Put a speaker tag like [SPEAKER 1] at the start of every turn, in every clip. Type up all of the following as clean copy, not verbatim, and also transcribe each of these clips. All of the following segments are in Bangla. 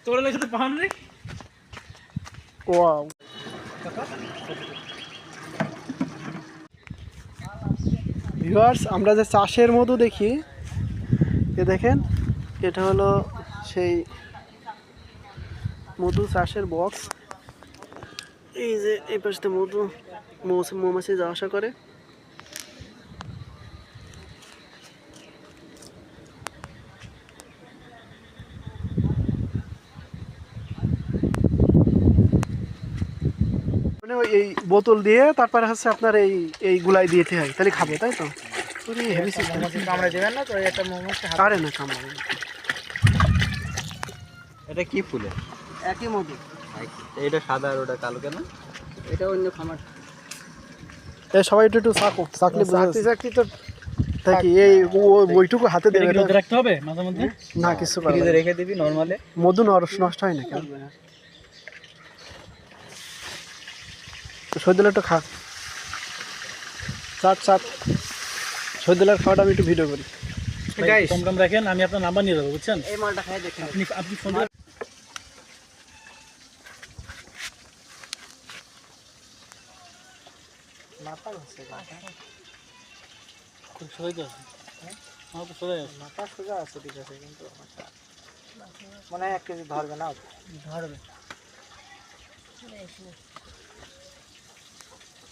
[SPEAKER 1] তোর লেগে তো পাহাড় রে।
[SPEAKER 2] ওয়াও, ভিউয়ার্স আমরা যে চাষের মধু দেখি, এ দেখেন এটা হলো সেই মধু চাষের বক্স। এই যে এই পাশে মধু মৌমাছি যাওয়া আসা করে। মানে এই বোতল দিয়ে তারপরে হচ্ছে আপনার এই গুলাই দিতে হয়, তাহলে খাবে, তাই তো? Heavy system.
[SPEAKER 1] কামড়ে দেবেন না তো, একটা মৌমাছি
[SPEAKER 2] আরে না, কামড়াবে না।
[SPEAKER 3] এটা কি ফুলের?
[SPEAKER 2] একই মধু।
[SPEAKER 3] এটা সাদা আর ওটা কালো কেন?
[SPEAKER 2] এটা অন্য খামার। এই সবাই একটু চাকলি চাকলি তো থাকি। এই ওইটুকু হাতে দেবে
[SPEAKER 1] রাখতে হবে মাঝে মধ্যে।
[SPEAKER 2] না, কিছু
[SPEAKER 3] ফ্রিজে রেখে দিবি নরমালে।
[SPEAKER 2] মধু নষ্ট হয় না কেন? শহীদুল্লাহ একটু খা, চাট শহীদুল্লাহর খাওয়াটা আমি একটু ভিডিও করি।
[SPEAKER 1] কম কম রাখেন, আমি আপনার নাম্বার নিয়ে যাবো, বুঝছেন?
[SPEAKER 2] এই মালটা খাই দেখেন।
[SPEAKER 1] আপনি ফোন
[SPEAKER 2] মাথা আছে,
[SPEAKER 1] খুব সোজাই তো আছে। আমার তো সোজাই আছে।
[SPEAKER 2] মাথা সোজা আছে, ঠিক আছে, কিন্তু মনে হয় 1 কেজি ধরবে না।
[SPEAKER 1] ধরবে।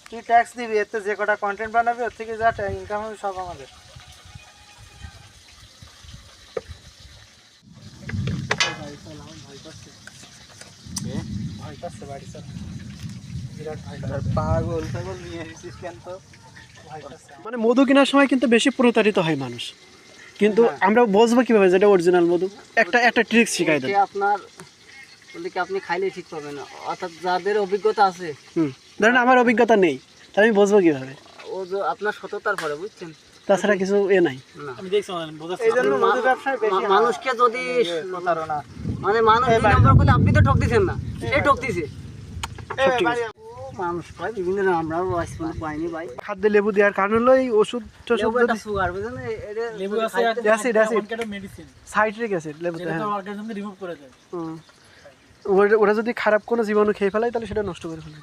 [SPEAKER 2] তুই ট্যাক্স দিবি, এতে যে কটা কন্টেন্ট বানাবি ওর থেকে যা ইনকাম হবে সব আমাদের। ভয় পাচ্ছে বাড়ি চল, বিরাট ভয়
[SPEAKER 3] পাগল পাগল নিয়ে এসেছিস কেন তো?
[SPEAKER 2] ভয় পাচ্ছে। মানে মধু কেনার সময় কিন্তু বেশি প্রতারিত হয় মানুষ, কিন্তু আমরা বুঝবো কিভাবে যেটা অরিজিনাল মধু? একটা ট্রিক শিখাই দেন।
[SPEAKER 4] আপনার বলতে কি আপনি খাইলে ঠিক পাবেন না, অর্থাৎ যাদের অভিজ্ঞতা আছে।
[SPEAKER 2] ধরেন আমার অভিজ্ঞতা নেই, তাহলে আমি বুঝবো কিভাবে?
[SPEAKER 4] ও যে আপনার সততার পরে, বুঝছেন,
[SPEAKER 2] তাছাড়া কিছু নাই।
[SPEAKER 4] না
[SPEAKER 1] আমি দেখছি বোঝাচ্ছি।
[SPEAKER 2] এই জন্য মধু ব্যবসায় বেশি
[SPEAKER 4] মানুষকে যদি
[SPEAKER 2] প্রতারণা।
[SPEAKER 4] মানে মানুষ দুই নম্বর করলে আপনি তো ঠকতেছেন না, সে ঠকতেছে। মানুষ পায় বিভিন্ন, আমরাও আজ পর্যন্ত পাইনি ভাই।
[SPEAKER 2] খাদ্যে লেবু দেওয়ার কারণ হলো এই ওষুধ
[SPEAKER 4] লেবু একটা সুগার, বুঝলেন,
[SPEAKER 1] লেবু আছে আর
[SPEAKER 2] অ্যাসিড
[SPEAKER 1] মেডিসিন,
[SPEAKER 2] সাইট্রিক অ্যাসিড লেবুতে।
[SPEAKER 1] যেটা তো অর্গানিজম রিমুভ করে দেয়।
[SPEAKER 2] ওরা যদি খারাপ কোনো জীবাণু খেয়ে ফেলায় তাহলে সেটা নষ্ট করে ফেলে।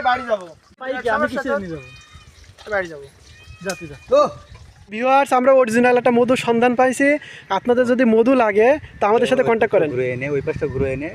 [SPEAKER 2] বাড়ি যাবো,
[SPEAKER 1] আমি কিসে নিয়ে যাবো?
[SPEAKER 2] বাড়ি যাবো।
[SPEAKER 1] যাচ্ছি যা।
[SPEAKER 2] ভিউয়ার্স, আমরা অরিজিনাল একটা মধুর সন্ধান পাইছি। আপনাদের যদি মধু লাগে তা আমাদের সাথে কন্ট্যাক্ট করেন।
[SPEAKER 3] ঘুরে এনে ওই পাশটা ঘুরে এনে